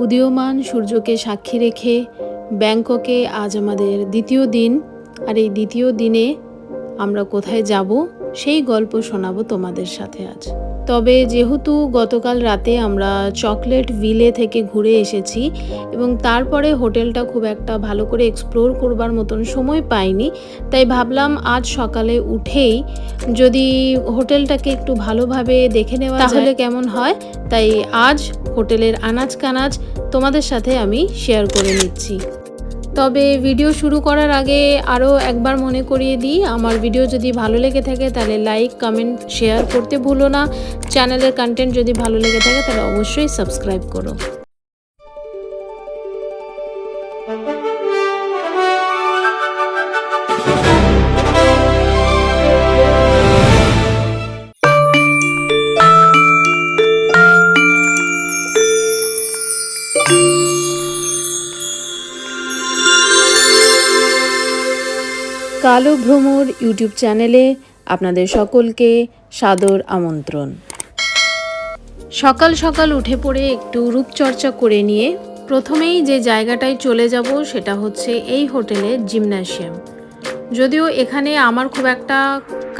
উদীয়মান সূর্যকে সাক্ষী রেখে ব্যাংককে আজ আমাদের দ্বিতীয় দিন। আর এই দ্বিতীয় দিনে আমরা কোথায় যাব সেই গল্প শোনাবো তোমাদের সাথে আজ। তবে যেহেতু গতকাল রাতে আমরা চকলেট ভিলে থেকে ঘুরে এসেছি এবং তারপরে হোটেলটা খুব একটা ভালো করে এক্সপ্লোর করবার মতন সময় পাইনি, তাই ভাবলাম আজ সকালে উঠেই যদি হোটেলটাকে একটু ভালোভাবে দেখে নেওয়া তাহলে কেমন হয়। তাই আজ হোটেলের আনাজ কানাজ তোমাদের সাথে আমি শেয়ার করে নিচ্ছি। তবে ভিডিও শুরু করার আগে আরও একবার মনে করিয়ে দিই, আমার ভিডিও যদি ভালো লেগে থাকে তাহলে লাইক, কমেন্ট, শেয়ার করতে ভুলো না। চ্যানেলের কন্টেন্ট যদি ভালো লেগে থাকে তাহলে অবশ্যই সাবস্ক্রাইব করো। কালো ভ্রমর ইউটিউব চ্যানেলে আপনাদের সকলকে সাদর আমন্ত্রণ। সকাল সকাল উঠে পড়ে একটু রূপচর্চা করে নিয়ে প্রথমেই যে জায়গাটায় চলে যাব সেটা হচ্ছে এই হোটেলের জিমন্যাসিয়াম। যদিও এখানে আমার খুব একটা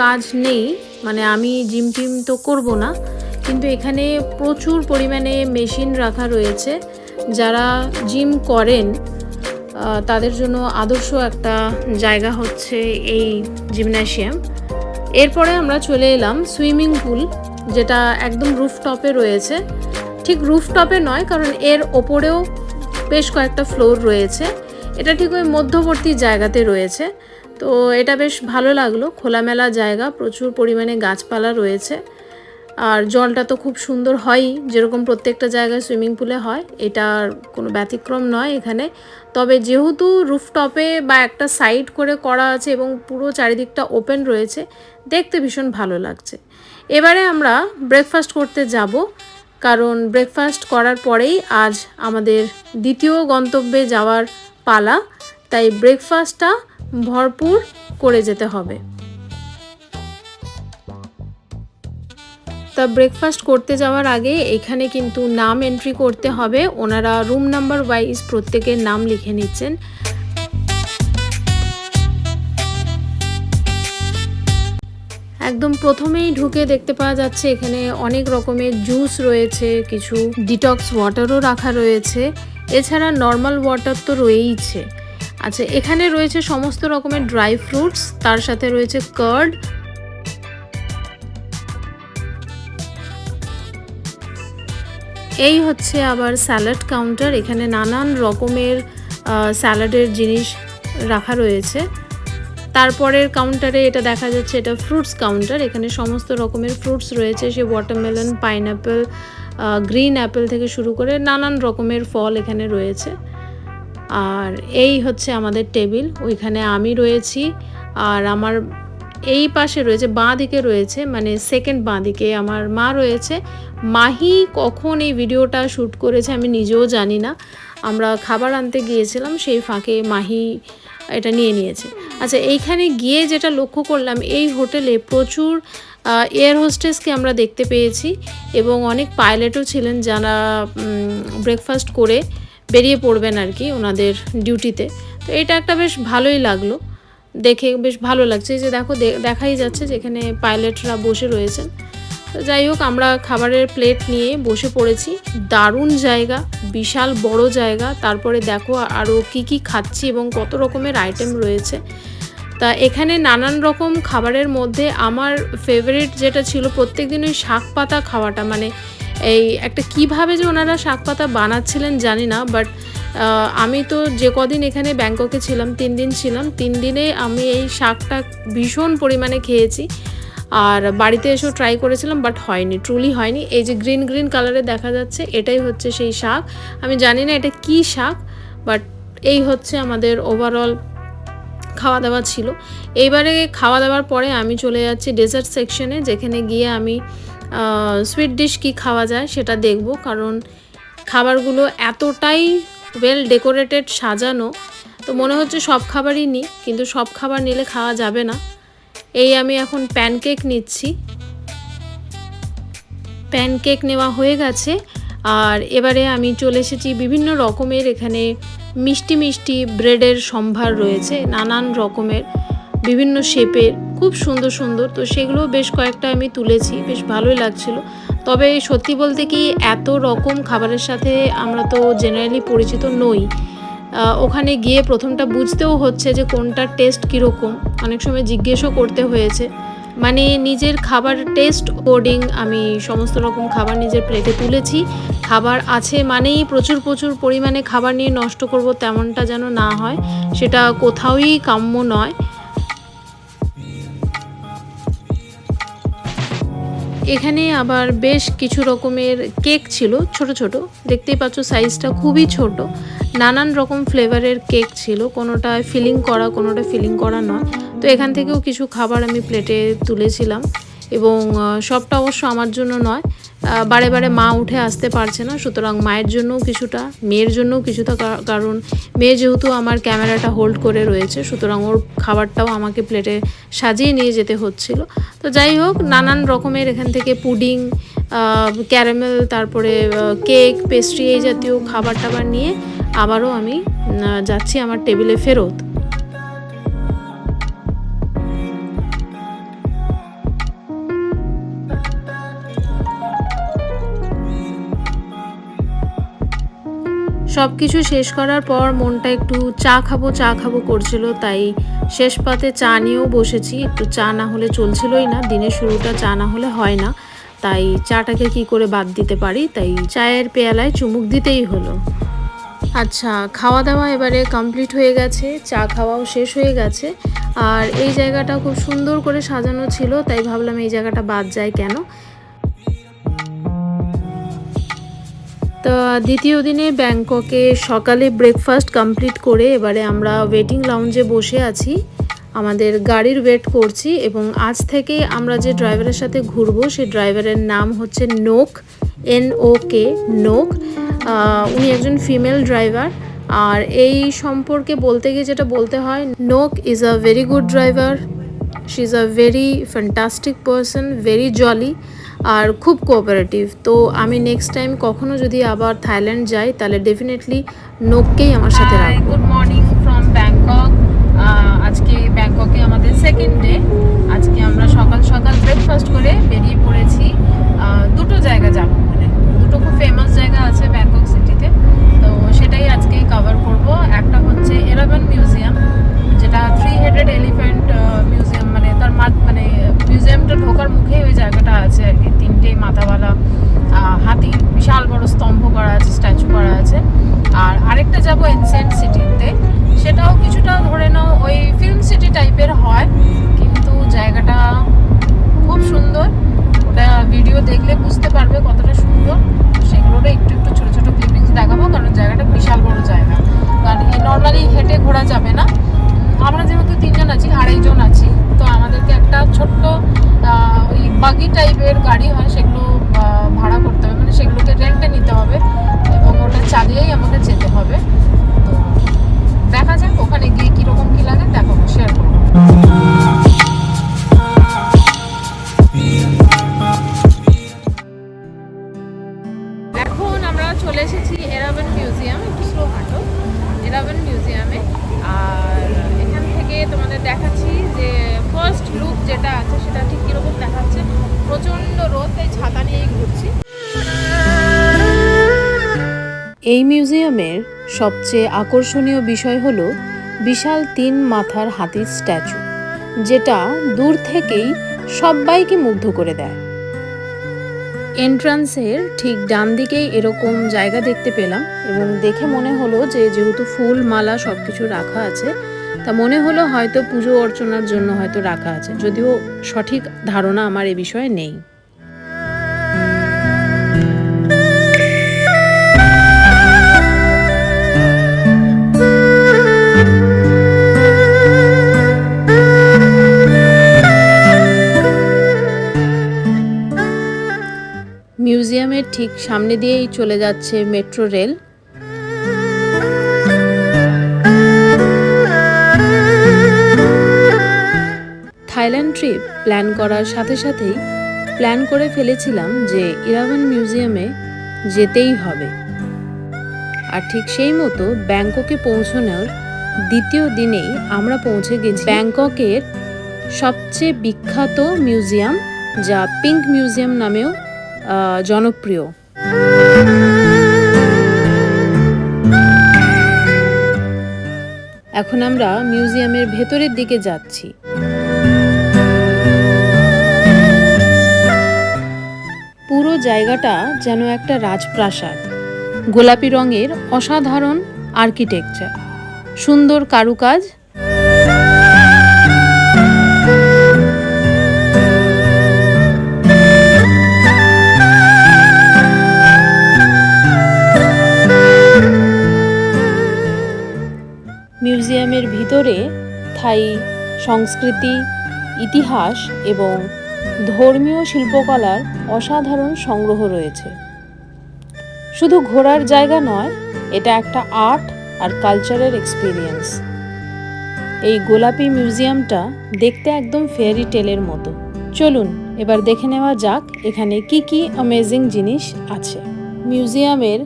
কাজ নেই, মানে আমি জিম টিম তো করব না, কিন্তু এখানে প্রচুর পরিমাণে মেশিন রাখা রয়েছে। যারা জিম করেন তাদের জন্য আদর্শ একটা জায়গা হচ্ছে এই জিমন্যাসিয়াম। এরপরে আমরা চলে এলাম সুইমিং পুল, যেটা একদম রুফটপে রয়েছে। ঠিক রুফটপে নয়, কারণ এর ওপরেও বেশ কয়েকটা ফ্লোর রয়েছে। এটা ঠিক ওই মধ্যবর্তী জায়গাতে রয়েছে। তো এটা বেশ ভালো লাগলো, খোলামেলা জায়গা, প্রচুর পরিমাণে গাছপালা রয়েছে। আর জলটা তো খুব সুন্দর হয়ই, যেরকম প্রত্যেকটা জায়গায় সুইমিং পুলে হয়, এটার কোনো ব্যতিক্রম নয় এখানে। তবে যেহেতু রুফটপে বা একটা সাইড করে করা আছে এবং পুরো চারিদিকটা ওপেন রয়েছে, দেখতে ভীষণ ভালো লাগছে। এবারে আমরা ব্রেকফাস্ট করতে যাব, কারণ ব্রেকফাস্ট করার পরেই আজ আমাদের দ্বিতীয় গন্তব্যে যাওয়ার পালা। তাই ব্রেকফাস্টটা ভরপুর করে যেতে হবে। তা ব্রেকফাস্ট করতে যাওয়ার আগে এখানে কিন্তু নাম এন্ট্রি করতে হবে। ওনারা রুম নাম্বার ওয়াইজ প্রত্যেকের নাম লিখে নিচ্ছেন। একদম প্রথমেই ঢুকে দেখতে পাওয়া যাচ্ছে এখানে অনেক রকমের জুস রয়েছে, কিছু ডিটক্স ওয়াটারও রাখা রয়েছে, এছাড়া নর্মাল ওয়াটার তো রয়েইছে। আচ্ছা, এখানে রয়েছে সমস্ত রকমের ড্রাই ফ্রুটস, তার সাথে রয়েছে কার্ড। এই হচ্ছে আবার স্যালাড কাউন্টার, এখানে নানান রকমের স্যালাডের জিনিস রাখা রয়েছে। তারপরের কাউন্টারে এটা দেখা যাচ্ছে এটা ফ্রুটস কাউন্টার, এখানে সমস্ত রকমের ফ্রুটস রয়েছে, সে ওয়াটারমেলন, পাইনঅ্যাপেল, গ্রিন অ্যাপেল থেকে শুরু করে নানান রকমের ফল এখানে রয়েছে। আর এই হচ্ছে আমাদের টেবিল, ওইখানে আমি রয়েছি, আর আমার এই পাশে রয়েছে, বাঁ দিকে রয়েছে, মানে সেকেন্ড বাঁ দিকে আমার মা রয়েছে। মাহি কখন এই ভিডিওটা শ্যুট করেছে আমি নিজেও জানি না। আমরা খাবার আনতে গিয়েছিলাম, সেই ফাঁকে মাহি এটা নিয়ে নিয়েছে। আচ্ছা, এইখানে গিয়ে যেটা লক্ষ্য করলাম, এই হোটেলে প্রচুর এয়ার হোস্টেসকে আমরা দেখতে পেয়েছি এবং অনেক পাইলটও ছিলেন যারা ব্রেকফাস্ট করে বেরিয়ে পড়বেন আর কি ওনাদের ডিউটিতে। তো এটা একটা বেশ ভালোই লাগলো, দেখে বেশ ভালো লাগছে। যে দেখো, দেখাই যাচ্ছে যেখানে পাইলটরা বসে রয়েছেন। তো যাই হোক, আমরা খাবারের প্লেট নিয়ে বসে পড়েছি। দারুণ জায়গা, বিশাল বড় জায়গা। তারপরে দেখো আরও কি খাচ্ছি এবং কত রকমের আইটেম রয়েছে। তা এখানে নানান রকম খাবারের মধ্যে আমার ফেভারিট যেটা ছিল প্রত্যেক দিন ওই শাক পাতা খাওয়াটা, মানে এই একটা কিভাবে যে ওনারা শাক পাতা বানাচ্ছিলেন জানি না, বাট আমি তো যে কদিন এখানে ব্যাংককে ছিলাম, 3 দিন ছিলাম, 3 দিনে আমি এই শাকটা ভীষণ পরিমাণে খেয়েছি। আর বাড়িতে এসেও ট্রাই করেছিলাম, বাট হয়নি, ট্রুলি হয়নি। এই যে গ্রিন গ্রিন কালারে দেখা যাচ্ছে, এটাই হচ্ছে সেই শাক। আমি জানি না এটা কি শাক, বাট এই হচ্ছে আমাদের ওভারঅল খাওয়া দাওয়া ছিল। এইবারে খাওয়া দাওয়ার পরে আমি চলে যাচ্ছি ডেজার্ট সেকশনে, যেখানে গিয়ে আমি সুইট ডিশ কি খাওয়া যায় সেটা দেখব, কারণ খাবারগুলো এতটাই ওয়েল ডেকোরেটেড, সাজানো, তো মনে হচ্ছে সব খাবারই নিই, কিন্তু সব খাবার নিলে খাওয়া যাবে না। এই আমি এখন প্যানকেক নিচ্ছি। প্যানকেক নেওয়া হয়ে গেছে, আর এবারে আমি চলে এসেছি বিভিন্ন রকমের, এখানে মিষ্টি মিষ্টি ব্রেডের সম্ভার রয়েছে, নানান রকমের বিভিন্ন শেপের, খুব সুন্দর সুন্দর। তো সেগুলো বেশ কয়েকটা আমি তুলেছি, বেশ ভালোই লাগছিল। তবে সত্যি বলতে কি, এত রকম খাবারের সাথে আমরা তো জেনারেলি পরিচিত নই। ওখানে গিয়ে প্রথমটা বুঝতেও হচ্ছে যে কোনটার টেস্ট কীরকম, অনেক সময় জিজ্ঞেসও করতে হয়েছে। মানে নিজের খাবার টেস্ট অ্যাকর্ডিং আমি সমস্ত রকম খাবার নিজের প্লেটে তুলেছি। খাবার আছে মানেই প্রচুর প্রচুর পরিমাণে খাবার নিয়ে নষ্ট করব তেমনটা যেন না হয়, সেটা কোথাওই কাম্য নয়। এখানে আবার বেশ কিছু রকমের কেক ছিল, ছোট ছোট, দেখতেই পাচ্ছ সাইজটা খুবই ছোট। নানান রকম ফ্লেভারের কেক ছিল, কোনোটা ফিলিং করা, কোনোটা ফিলিং করা নয়। তো এখান থেকেও কিছু খাবার আমি প্লেটে তুলেছিলাম, এবং সবটা অবশ্য আমার জন্য নয়, বারে বারে মা উঠে আসতে পারছে না, সুতরাং মায়ের জন্যও কিছুটা, মেয়ের জন্যও কিছুটা, কারণ মেয়ে যেহেতু আমার ক্যামেরাটা হোল্ড করে রয়েছে, সুতরাং ওর খাবারটাও আমাকে প্লেটে সাজিয়ে নিয়ে যেতে হচ্ছিল। তো যাই হোক, নানান রকমের এখান থেকে পুডিং, ক্যারামেল, তারপরে কেক, পেস্ট্রি, এই জাতীয় খাবার টাবার নিয়ে আবারও আমি যাচ্ছি আমার টেবিলে ফেরত। সব কিছু শেষ করার পর মনটা একটু চা খাবো করছিল, তাই শেষ পাতে চা নিয়েও বসেছি। একটু চা না হলে চলছিলই না, দিনের শুরুটা চা না হলে হয় না, তাই চাটাকে কি করে বাদ দিতে পারি, তাই চায়ের পেয়ালায় চুমুক দিতেই হলো। আচ্ছা, খাওয়া দাওয়া এবারে কমপ্লিট হয়ে গেছে, চা খাওয়াও শেষ হয়ে গেছে। আর এই জায়গাটা খুব সুন্দর করে সাজানো ছিল, তাই ভাবলাম এই জায়গাটা বাদ যায় কেন। তো দ্বিতীয় দিনে ব্যাংককে সকালে ব্রেকফাস্ট কমপ্লিট করে এবারে আমরা ওয়েটিং লাউঞ্জে বসে আছি, আমাদের গাড়ির ওয়েট করছি। এবং আজ থেকে আমরা যে ড্রাইভারের সাথে ঘুরবো, সেই ড্রাইভারের নাম হচ্ছে নোক, NOK, নোক। উনি একজন ফিমেল ড্রাইভার। আর এই সম্পর্কে বলতে গিয়ে যেটা বলতে হয়, নোক is a very good driver, she is a very fantastic person, very jolly, আর খুব কোঅপারেটিভ। তো আমি নেক্সট টাইম কখনো যদি আবার থাইল্যান্ড যাই, তাহলে ডেফিনেটলি নোককেই আমার সাথে রাখবো। Good morning from Bangkok. আজকে ব্যাংককে আমাদের সেকেন্ড ডে। আজকে আমরা সকাল সকাল ব্রেকফাস্ট করে বেরিয়ে পড়েছি। দুটো জায়গা যাব, মানে দুটো খুব ফেমাস জায়গা আছে ব্যাংকক সিটিতে, তো সেটাই আজকে কভার করব। একটা হচ্ছে এরাবান মিউজিয়াম, যেটা 3-headed এলিফ্যান্ট মিউজিয়াম, মানে তার মানে মিউজিয়ামটা ঢোকার মুখেই ওই জায়গাটা আছে আর কি। 3টে মাথাওয়ালা হাতির বিশাল বড় স্তম্ভ করা আছে, স্ট্যাচু করা আছে। আর আরেকটা যাব এনসিয়েন্ট সিটিতে, সেটাও কিছুটা ধরে নাও ওই ফিল্ম সিটি টাইপের হয়, কিন্তু জায়গাটা খুব সুন্দর। ওটা ভিডিও দেখলে বুঝতে পারবে কতটা সুন্দর। সেগুলোরও একটু একটু ছোটো ছোটো ক্লিপিংস দেখাবো, কারণ জায়গাটা বিশাল বড় জায়গা, কারণ নর্মালি হেঁটে ঘোরা যাবে না। আমরা যেহেতু 3 জন আছি, 2.5 জন আছি, তো আমাদেরকে একটা ছোট্ট ওই বাগি টাইপের গাড়ি হয়, সেগুলো ভাড়া করতে হবে, মানে সেগুলোকে রেন্টে নিতে হবে, এবং ওটা চালিয়েই আমাকে যেতে হবে। তো দেখা যাক ওখানে গিয়ে কীরকম কী লাগে, দেখাবো, শেয়ার করবো। এখন আমরা চলে এসেছি এরাবান মিউজিয়াম, একটু স্লো হাঁটো, এরাবান মিউজিয়ামে। আর এখান থেকে তোমাদের দেখাচ্ছি যে ফার্স্ট লুক যেটা আছে সেটা ঠিক কীরকম দেখাচ্ছে। প্রচণ্ড রোদ, তাই ছাতা নিয়েই ঘুরছি। এই মিউজিয়ামের সবচেয়ে আকর্ষণীয় বিষয় হলো বিশাল 3 মাথার হাতির স্ট্যাচু, যেটা দূর থেকেই সবাইকে মুগ্ধ করে দেয়। এন্ট্রান্সের ঠিক ডান দিকেই এরকম জায়গা দেখতে পেলাম, এবং দেখে মনে হলো যে যেহেতু ফুল মালা সব কিছু রাখা আছে, তা মনে হলো হয়তো পুজো অর্চনার জন্য হয়তো রাখা আছে, যদিও সঠিক ধারণা আমার এ বিষয়ে নেই। মিউজিয়ামের ঠিক সামনে দিয়েই চলে যাচ্ছে metro rail. Thailand trip plan করার সাথে সাথেই প্ল্যান করে ফেলেছিলাম যে এরাবান মিউজিয়ামে যেতেই হবে। আর ঠিক সেই মতো ব্যাংককে পৌঁছানোর দ্বিতীয় দিনেই আমরা পৌঁছে গেছি ব্যাংককের সবচেয়ে বিখ্যাত মিউজিয়াম, যা পিঙ্ক মিউজিয়াম নামেও জনপ্রিয়। এখন আমরা মিউজিয়ামের ভেতরের দিকে যাচ্ছি। পুরো জায়গাটা যেন একটা রাজপ্রাসাদ। গোলাপি রঙের অসাধারণ আর্কিটেকচার, সুন্দর কারুকাজ। মিউজিয়ামের ভিতরে থাই সংস্কৃতি, ইতিহাস এবং ধর্মীয় শিল্পকলার অসাধারণ সংগ্রহ রয়েছে। শুধু ঘোরার জায়গা নয়, এটা একটা আর্ট আর কালচারের এক্সপিরিয়েন্স। এই গোলাপি মিউজিয়ামটা দেখতে একদম ফেয়ারি টেলের মতো। চলুন এবার দেখে নেওয়া যাক এখানে কি কি অ্যামেজিং জিনিস আছে। মিউজিয়ামের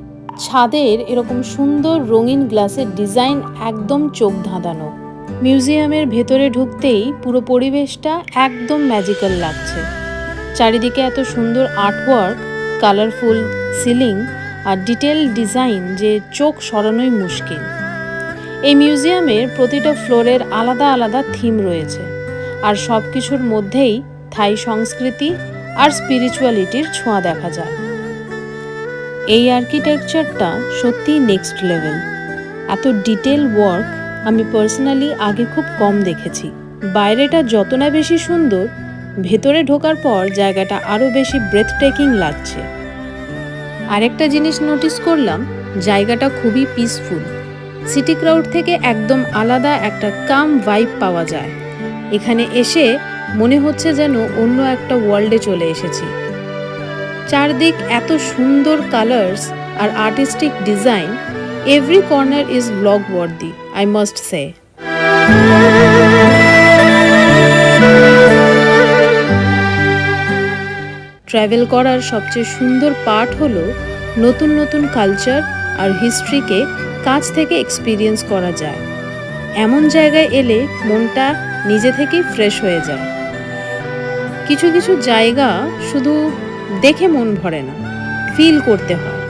ছাদের এরকম সুন্দর রঙিন গ্লাসের ডিজাইন একদম চোখ ধাঁধানো। মিউজিয়ামের ভেতরে ঢুকতেই পুরো পরিবেশটা একদম ম্যাজিক্যাল লাগছে। চারিদিকে এত সুন্দর আর্টওয়ার্ক, কালারফুল সিলিং আর ডিটেল ডিজাইন যে চোখ সরানোই মুশকিল। এই মিউজিয়ামের প্রতিটা ফ্লোরের আলাদা আলাদা থিম রয়েছে, আর সব কিছুর মধ্যেই থাই সংস্কৃতি আর স্পিরিচুয়ালিটির ছোঁয়া দেখা যায়। এই আর্কিটেকচারটা সত্যিই নেক্সট লেভেল। এত ডিটেল ওয়ার্ক আমি পার্সোনালি আগে খুব কম দেখেছি। বাইরেটা যত না বেশি সুন্দর, ভেতরে ঢোকার পর জায়গাটা আরও বেশি ব্রেথটেকিং লাগছে। আরেকটা জিনিস নোটিস করলাম, জায়গাটা খুবই পিসফুল। সিটি ক্রাউড থেকে একদম আলাদা একটা কাম ভাইব পাওয়া যায়। এখানে এসে মনে হচ্ছে যেন অন্য একটা ওয়ার্ল্ডে চলে এসেছি। চারদিক এত সুন্দর কালার্স আর artistic design, every corner is blog worthy, I must say. Travel করার সবচেয়ে সুন্দর পার্ট হলো নতুন নতুন কালচার আর হিস্ট্রিকে কাছ থেকে এক্সপিরিয়েন্স করা যায়। এমন জায়গায় এলে মনটা নিজে থেকেই ফ্রেশ হয়ে যায়। কিছু কিছু জায়গা শুধু দেখে মন ভরে না, ফিল করতে হয়।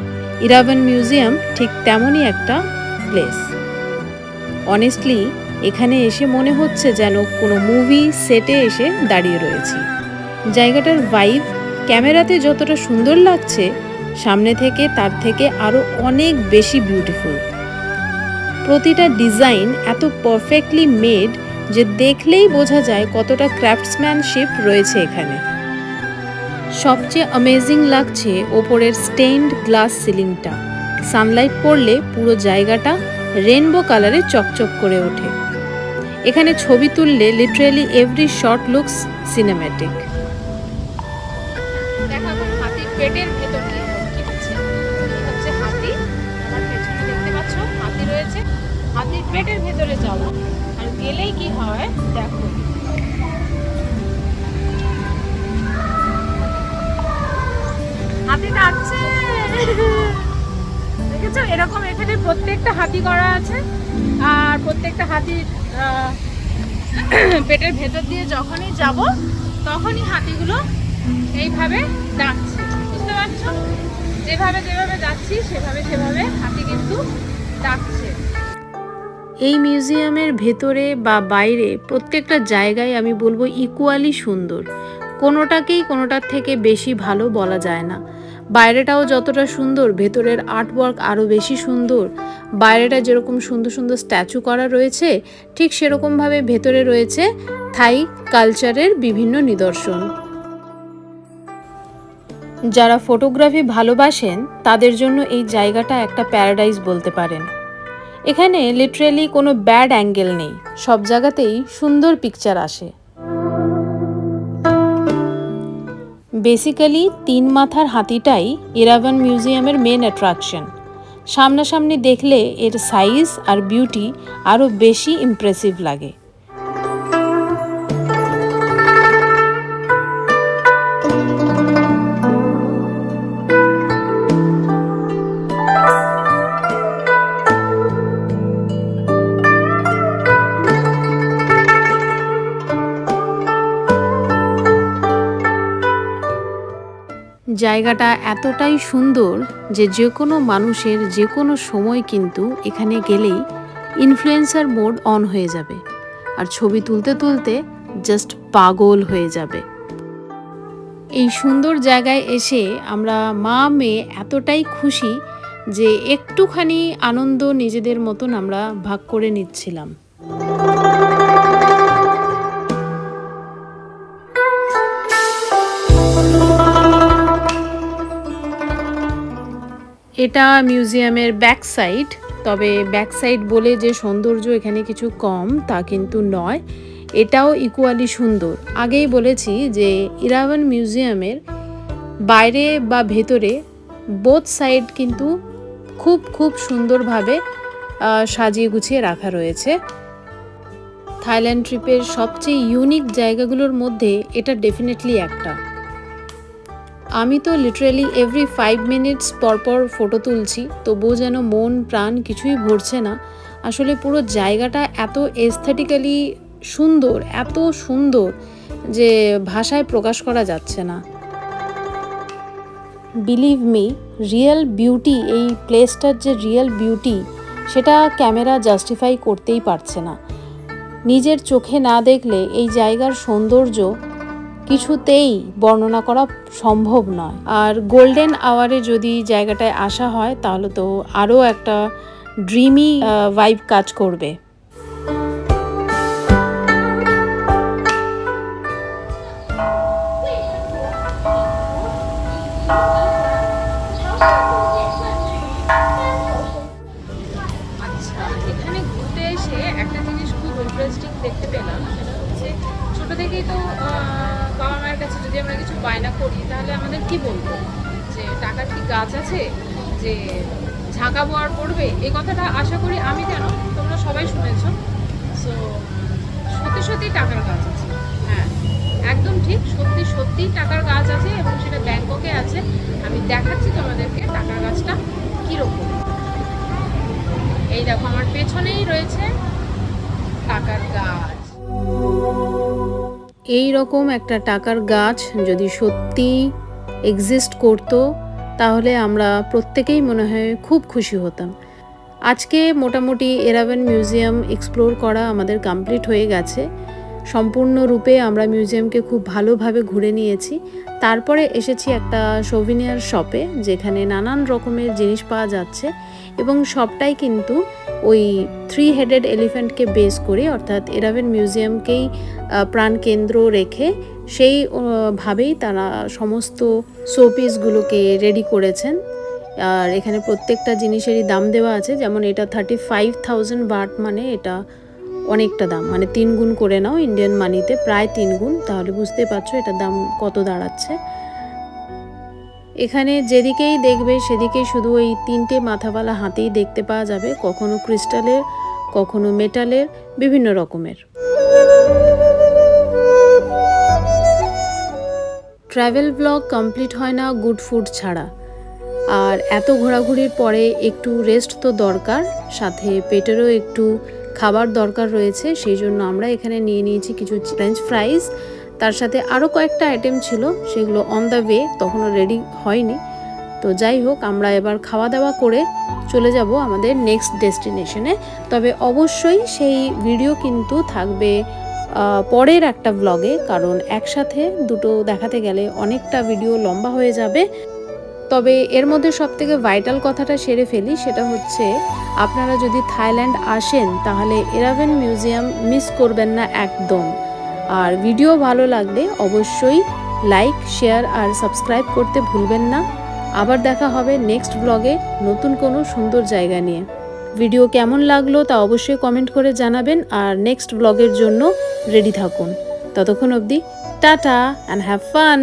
ইরাভান মিউজিয়াম ঠিক তেমনই একটা প্লেস। অনেস্টলি এখানে এসে মনে হচ্ছে যেন কোনো মুভি সেটে এসে দাঁড়িয়ে রয়েছি। জায়গাটার ভাইব ক্যামেরাতে যতটা সুন্দর লাগছে, সামনে থেকে তার থেকে আরও অনেক বেশি বিউটিফুল। প্রতিটা ডিজাইন এত পারফেক্টলি মেড যে দেখলেই বোঝা যায় কতটা ক্রাফটসম্যানশিপ রয়েছে এখানে। সবচেয়ে অ্যামেজিং লাগছে ওপরের স্টেইনড গ্লাস সিলিংটা। সানলাইট পড়লে পুরো জায়গাটা রেনবো কালারে চকচক করে ওঠে। এখানে ছবি তুললে literally every shot looks cinematic. হাতির পেটের ভেতর কি হচ্ছে, হাতি আমার পেছনে দেখতে পাচ্ছ, হাতি রয়েছে। হাতির পেটের ভেতরে যাবো, আর গেলেই কি হয় দেখো। হাতি ডাকছে, দেখেছো? এরকম এখানে প্রত্যেকটা হাতি করা আছে, আর প্রত্যেকটা হাতির পেটের ভেতর দিয়ে যখনই যাব তখনই হাতিগুলো এইভাবে ডাকছে। বুঝতে পারছো? যেভাবে যেভাবে যাচ্ছি সেভাবে সেভাবে হাতি কিন্তু ডাকছে। এই মিউজিয়ামের ভেতরে বা বাইরে প্রত্যেকটা জায়গায় আমি বলবো ইকুয়ালি সুন্দর। কোনোটাকেই কোনোটার থেকে বেশি ভালো বলা যায় না। বাইরেটাও যতটা সুন্দর, ভেতরের আর্টওয়ার্ক আরও বেশি সুন্দর। বাইরেটা যেরকম সুন্দর সুন্দর স্ট্যাচু করা রয়েছে, ঠিক সেরকমভাবে ভেতরে রয়েছে থাই কালচারের বিভিন্ন নিদর্শন। যারা ফটোগ্রাফি ভালোবাসেন তাদের জন্য এই জায়গাটা একটা প্যারাডাইস বলতে পারেন। এখানে লিটারেলি কোনো ব্যাড অ্যাঙ্গেল নেই, সব জায়গাতেই সুন্দর পিকচার আসে। বেসিক্যালি 3 মাথার হাতিটাই ইরাভান মিউজিয়ামের মেন অ্যাট্রাকশন। সামনাসামনি দেখলে এর সাইজ আর বিউটি আরও বেশি ইমপ্রেসিভ লাগে। জায়গাটা এতটাই সুন্দর যে কোনো মানুষের যে কোনো সময় কিন্তু এখানে গেলেই ইনফ্লুয়েন্সার মোড অন হয়ে যাবে আর ছবি তুলতে তুলতে জাস্ট পাগল হয়ে যাবে। এই সুন্দর জায়গায় এসে আমরা মা মেয়ে এতটাই খুশি যে একটুখানি আনন্দ নিজেদের মতন আমরা ভাগ করে নিচ্ছিলাম। এটা মিউজিয়ামের ব্যাক সাইড, তবে ব্যাক সাইড বলে যে সৌন্দর্য এখানে কিছু কম তা কিন্তু নয়, এটাও ইকুয়ালি সুন্দর। আগেই বলেছি যে ইরাওয়ান মিউজিয়ামের বাইরে বা ভেতরে বোথ সাইড কিন্তু খুব খুব সুন্দরভাবে সাজিয়ে গুছিয়ে রাখা রয়েছে। থাইল্যান্ড ট্রিপের সবচেয়ে ইউনিক জায়গাগুলোর মধ্যে এটা ডেফিনেটলি একটা। আমি তো লিটারালি এভরি 5 মিনিটস পরপর ফটো তুলছি, তবুও যেন মন প্রাণ কিছুই ভরছে না। আসলে পুরো জায়গাটা এত এস্থেটিক্যালি সুন্দর, এত সুন্দর যে ভাষায় প্রকাশ করা যাচ্ছে না। বিলিভ মি, রিয়েল বিউটি, এই প্লেসটার যে রিয়েল বিউটি সেটা ক্যামেরা জাস্টিফাই করতেই পারছে না। নিজের চোখে না দেখলে এই জায়গার সৌন্দর্য কিছুতেই বর্ণনা করা সম্ভব নয়। আর গোল্ডেন আওয়ারে যদি জায়গাটায় আসা হয় তাহলে তো আরও একটা ড্রিমি ভাইব কাজ করবে। আচ্ছা, এখানে ঘুরতে এসে একটা জিনিস খুব ইন্টারেস্টিং দেখতে পেলাম, সেটা হচ্ছে ছোটো থেকেই তো বাবা মায়ের কাছে যদি আমরা কিছু বায়না করি তাহলে আমাদের কি বলবো, যে টাকার কি গাছ আছে যে ঝাঁকাবো আর পড়বে, এই কথাটা আশা করি আমি কেন তোমরা সবাই শুনেছ। সো সত্যি সত্যি টাকার গাছ আছে, হ্যাঁ একদম ঠিক, সত্যি সত্যি টাকার গাছ আছে এবং সেটা ব্যাংককে আছে। আমি দেখাচ্ছি তোমাদেরকে টাকার গাছটা কীরকম। এই দেখো আমার পেছনেই রয়েছে টাকার গাছ। এই রকম একটা টাকার গাছ যদি সত্যি এক্সিস্ট করতো তাহলে আমরা প্রত্যেকেই মনে হয় খুব খুশি হতাম। আজকে মোটামুটি এরাওয়ান মিউজিয়াম এক্সপ্লোর করা আমাদের কমপ্লিট হয়ে গেছে। সম্পূর্ণরূপে আমরা মিউজিয়ামকে খুব ভালোভাবে ঘুরে নিয়েছি। তারপরে এসেছি একটা সোভিনিয়ার শপে, যেখানে নানান রকমের জিনিস পাওয়া যাচ্ছে এবং সবটাই কিন্তু ওই 3 হেডেড এলিফ্যান্টকে বেস করে, অর্থাৎ এরাওয়ান মিউজিয়ামকেই প্রাণকেন্দ্র রেখে সেই ভাবেই তারা সমস্ত শোপিসগুলোকে রেডি করেছেন। আর এখানে প্রত্যেকটা জিনিসেরই দাম দেওয়া আছে, যেমন এটা 35,000 বাট, মানে এটা অনেকটা দাম, মানে 3 গুণ করে নাও ইন্ডিয়ান মানিতে, প্রায় 3 গুণ, তাহলে বুঝতে পারছো এটার দাম কত দাঁড়াচ্ছে। এখানে যেদিকেই দেখবে সেদিকেই শুধু ওই 3টে মাথাওয়ালা হাতিই দেখতে পাওয়া যাবে, কখনো ক্রিস্টালের, কখনো মেটালের, বিভিন্ন রকমের। ট্রাভেল ব্লগ কমপ্লিট হয় না গুড ফুড ছাড়া, আর এত ঘোরাঘুরির পরে একটু রেস্ট তো দরকার, সাথে পেটেরও একটু খাবার দরকার রয়েছে। সেই জন্য আমরা এখানে নিয়ে নিয়েছি কিছু ফ্রেঞ্চ ফ্রাইজ, তার সাথে আরও কয়েকটা আইটেম ছিল, সেগুলো অন দ্য ওয়ে, তখনও রেডি হয়নি। তো যাই হোক, আমরা এবার খাওয়া দাওয়া করে চলে যাব আমাদের নেক্সট ডেস্টিনেশনে। তবে অবশ্যই সেই ভিডিও কিন্তু থাকবে পরের একটা ব্লগে, কারণ একসাথে দুটো দেখাতে গেলে অনেকটা ভিডিও লম্বা হয়ে যাবে। তবে এর মধ্যে সবথেকে ভাইটাল কথাটা সেরে ফেলি, সেটা হচ্ছে আপনারা যদি থাইল্যান্ড আসেন তাহলে এরাওয়ান মিউজিয়াম মিস করবেন না একদম। আর ভিডিও ভালো লাগলে অবশ্যই লাইক, শেয়ার আর সাবস্ক্রাইব করতে ভুলবেন না। আবার দেখা হবে নেক্সট ব্লগে নতুন কোনো সুন্দর জায়গা নিয়ে। ভিডিও কেমন লাগলো তা অবশ্যই কমেন্ট করে জানাবেন, আর নেক্সট ব্লগের জন্য রেডি থাকুন। ততক্ষণ অবধি টাটা অ্যান্ড হ্যাভ ফান।